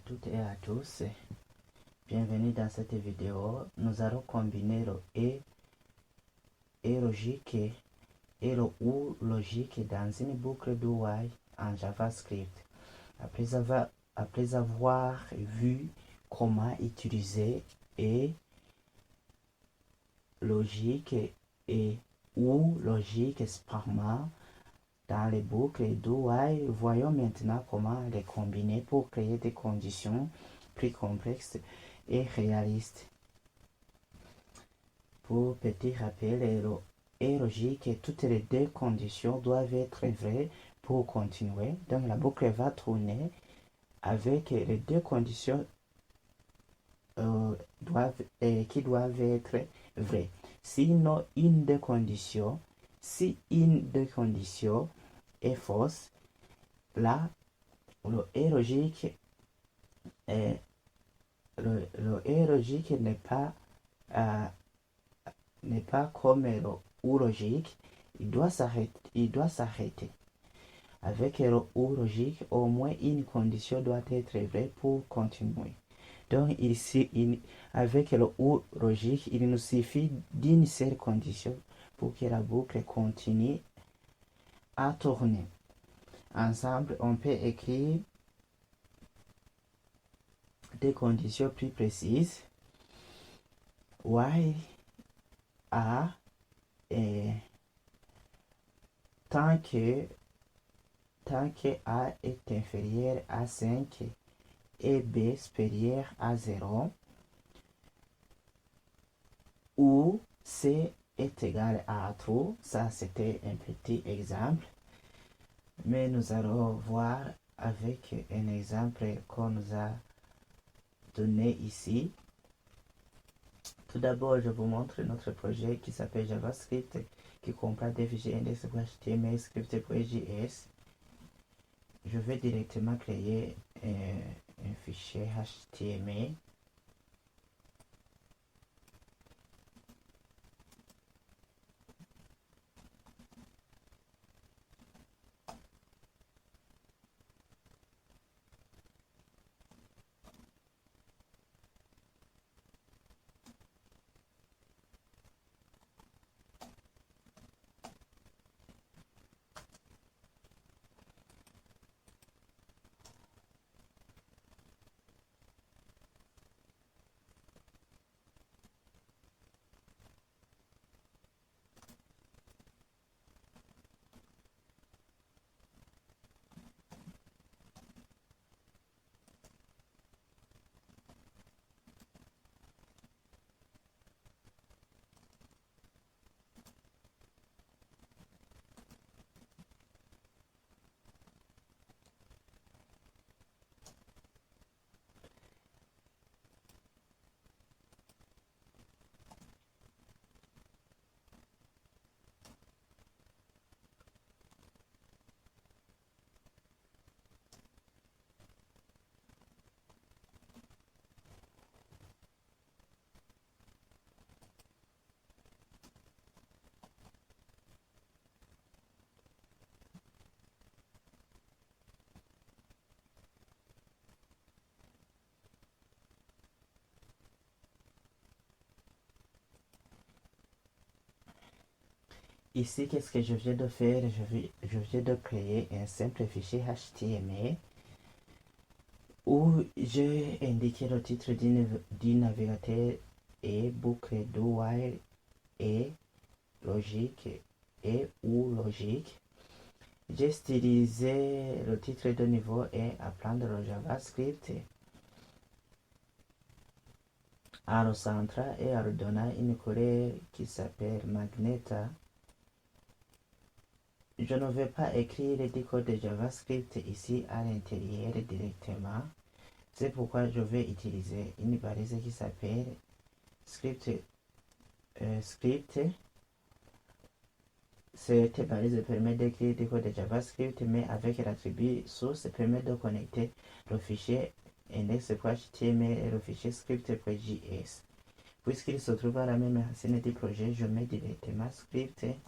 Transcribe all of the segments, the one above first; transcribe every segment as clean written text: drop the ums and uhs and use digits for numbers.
toutes et à tous, bienvenue dans cette vidéo. Nous allons combiner le et logique et le ou logique dans une boucle do while en JavaScript. Après avoir vu comment utiliser et logique et ou logique séparément dans les boucles do while, voyons maintenant comment les combiner pour créer des conditions plus complexes et réalistes. Pour petit rappel, et logique, toutes les deux conditions doivent être vraies pour continuer. Donc la boucle va tourner avec les deux conditions qui doivent être vraies. Sinon, si une des conditions est fausse, là, le et logique n'est pas comme le ou logique, il doit s'arrêter. Avec le ou logique, au moins une condition doit être vraie pour continuer. Donc ici, avec le ou logique, il nous suffit d'une seule condition pour que la boucle continue à tourner. Ensemble, on peut écrire des conditions plus précises. While A est tant que A est inférieur à 5 et B supérieur à 0, ou C est égal à true. Ça, c'était un petit exemple. Mais nous allons voir avec un exemple qu'on nous a donné ici. Tout d'abord, je vous montre notre projet qui s'appelle JavaScript, qui comprend des fichiers index.html, script.js. Je vais directement créer un fichier HTML. Ici, qu'est-ce que je viens de faire? Je viens de créer un simple fichier HTML où j'ai indiqué le titre du navigateur et boucle do while et logique et ou logique. J'ai stylisé le titre de niveau et apprendre le JavaScript en le centrant et en lui donnant une couleur qui s'appelle Magneta. Je ne vais pas écrire les codes de JavaScript ici à l'intérieur directement. C'est pourquoi je vais utiliser une balise qui s'appelle script. Cette balise permet d'écrire des codes de JavaScript, mais avec l'attribut source permet de connecter le fichier index.html et le fichier script.js. Puisqu'il se trouve à la même racine du projet, je mets directement script.js.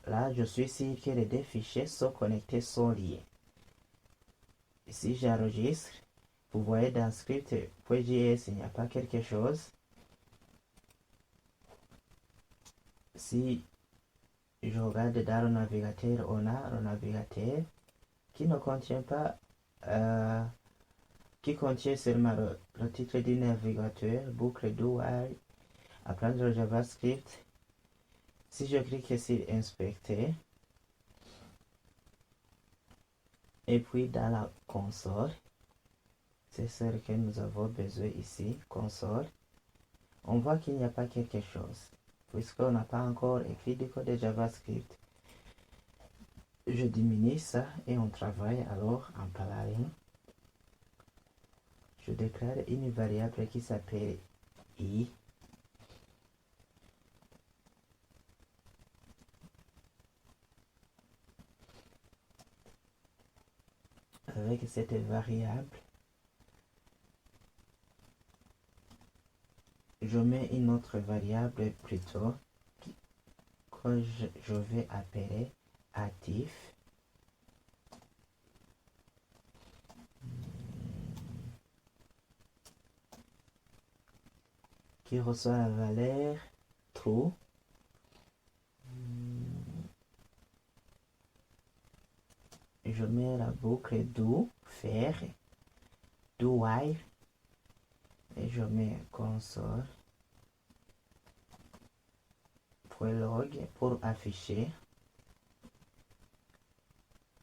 là, je suis sûr que les deux fichiers sont connectés, sont liés. Si j'enregistre, vous voyez dans script.js, il n'y a pas quelque chose. Si je regarde dans le navigateur, on a le navigateur qui ne contient pas, qui contient seulement le titre du navigateur, boucle do while, apprendre le JavaScript. Si je clique sur inspecter, et puis dans la console, c'est celle que nous avons besoin ici, console, on voit qu'il n'y a pas quelque chose, puisqu'on n'a pas encore écrit du code de JavaScript. Je diminue ça et on travaille alors en parallèle. Je déclare une variable qui s'appelle i. Avec cette variable, je mets une autre variable plutôt que je vais appeler actif. Qui reçoit la valeur true. Je mets la boucle do, faire, do while, et je mets console.log pour afficher.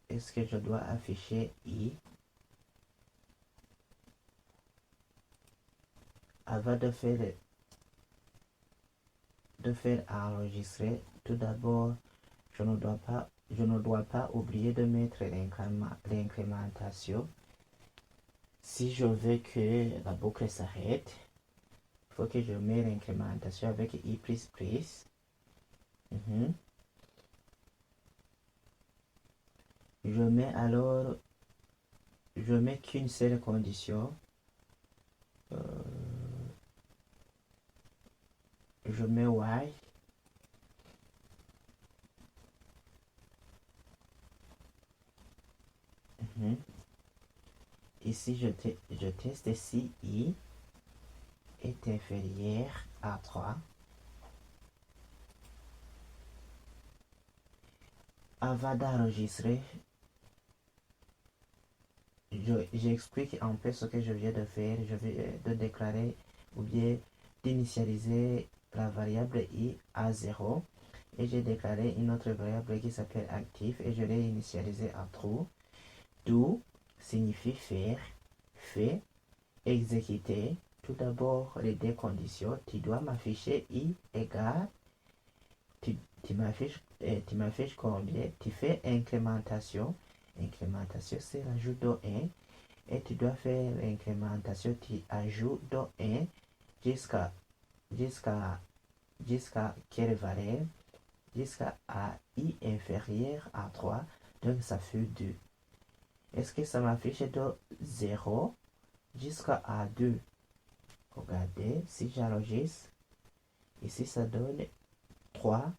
Est-ce que je dois afficher i? Avant de faire enregistrer, tout d'abord, je ne dois pas oublier de mettre l'incrémentation. Si je veux que la boucle s'arrête, il faut que je mette l'incrémentation avec i++. Je mets qu'une seule condition. Je mets while. Ici, je teste si i est inférieur à 3. Avant d'enregistrer, j'explique un peu ce que je viens de faire. Je vais de déclarer ou bien d'initialiser la variable i à 0. Et j'ai déclaré une autre variable qui s'appelle actif et je l'ai initialisé à true. Do signifie faire, fait, exécuter. Tout d'abord, les deux conditions. Tu dois m'afficher i égale. Tu m'affiches combien? Tu fais incrémentation. Incrémentation, c'est l'ajout de 1. Et tu dois faire l'incrémentation, tu ajoutes de 1 jusqu'à quelle valeur? Jusqu'à i inférieur à 3. Donc ça fait 2. Est-ce que ça m'affiche de 0 jusqu'à 2? Regardez, si j'enregistre, ici ça donne 3.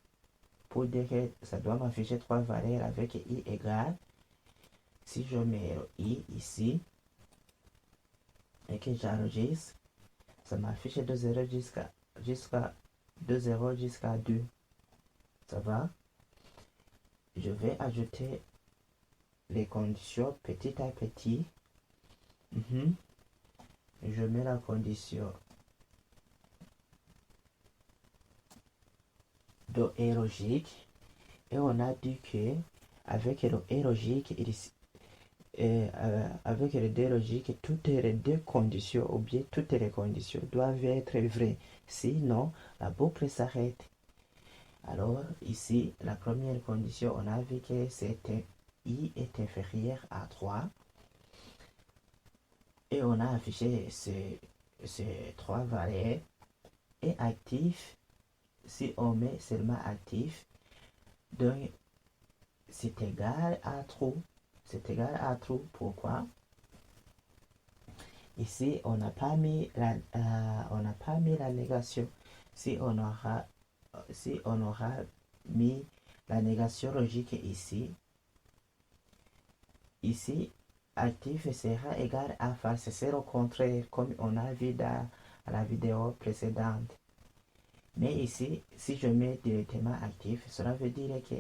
Pour dire que ça doit m'afficher 3 valeurs avec i égale. Si je mets i ici et que j'enregistre, ça m'affiche de 0 jusqu'à 2. Ça va? Je vais ajouter les conditions petit à petit. Je mets la condition de et logique et on a dit que avec le et logique, avec les deux logiques, toutes les deux conditions ou bien toutes les conditions doivent être vraies. Sinon, la boucle s'arrête. Alors, ici, la première condition, on a vu que c'était i est inférieur à 3. Et on a affiché ces 3 valeurs. Et actif, si on met seulement actif, donc c'est égal à true. C'est égal à true. Pourquoi? Ici, on n'a pas mis la négation. Si on aura mis La négation logique ici, actif sera égal à false. C'est le contraire, comme on a vu dans la vidéo précédente. Mais ici, si je mets directement actif, cela veut dire que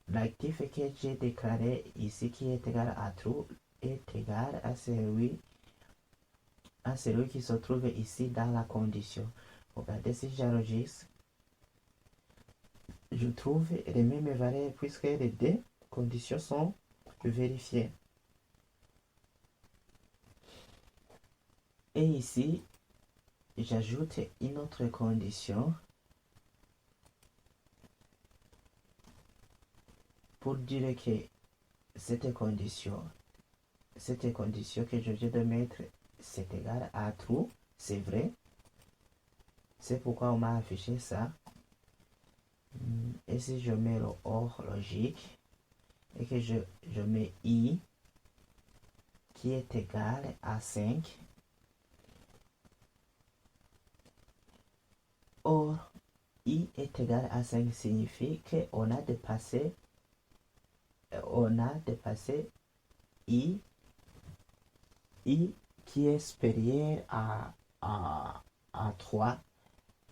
l'actif que j'ai déclaré ici, qui est égal à true, est égal à celui qui se trouve ici dans la condition. Regardez si j'enregistre, je trouve les mêmes valeurs puisque les deux conditions sont vérifiées. Et ici, j'ajoute une autre condition pour dire que cette condition que je viens de mettre, c'est égal à true, c'est vrai. C'est pourquoi on m'a affiché ça. Et si je mets le OR logique et que je mets I qui est égal à 5, or I est égal à 5 signifie qu'on a dépassé I qui est supérieur à 3,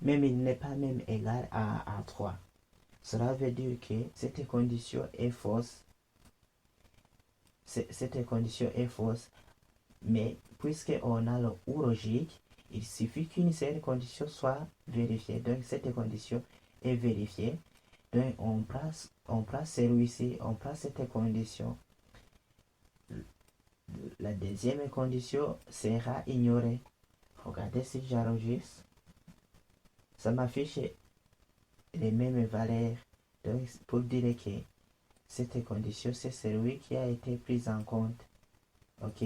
même il n'est pas même égal à 3. Cela veut dire que cette condition est fausse. Cette condition est fausse, mais puisqu'on a le ou logique, il suffit qu'une seule condition soit vérifiée. Donc cette condition est vérifiée. Donc on place celui-ci, on place cette condition. La deuxième condition sera ignorée. Regardez si j'enregistre. Ça m'affiche les mêmes valeurs. Donc pour dire que cette condition, c'est celui qui a été pris en compte. Ok?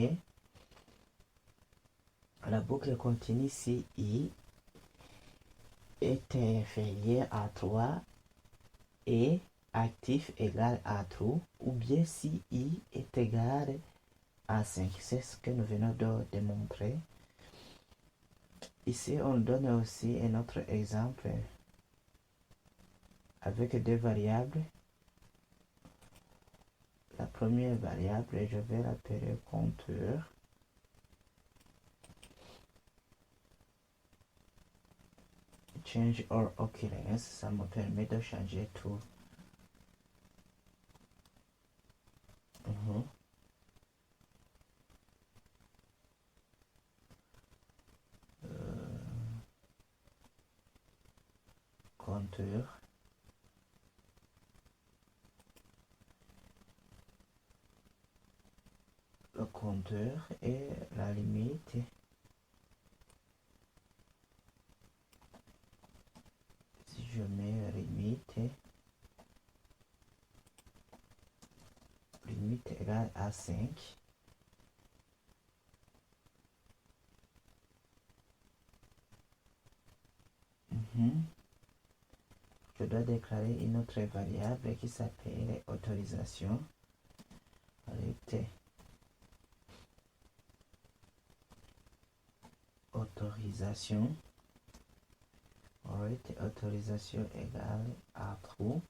La boucle continue si I est inférieur à 3 et actif égal à true, ou bien si I est égal à 5. C'est ce que nous venons de démontrer. Ici, on donne aussi un autre exemple avec deux variables. La première variable, je vais l'appeler compteur. Change or occurrence, ça me permet de changer tout. Compteur. Le compteur et la limite. Si je mets limite égale à 5, je dois déclarer une autre variable qui s'appelle autorisation. Autorisation égale à true.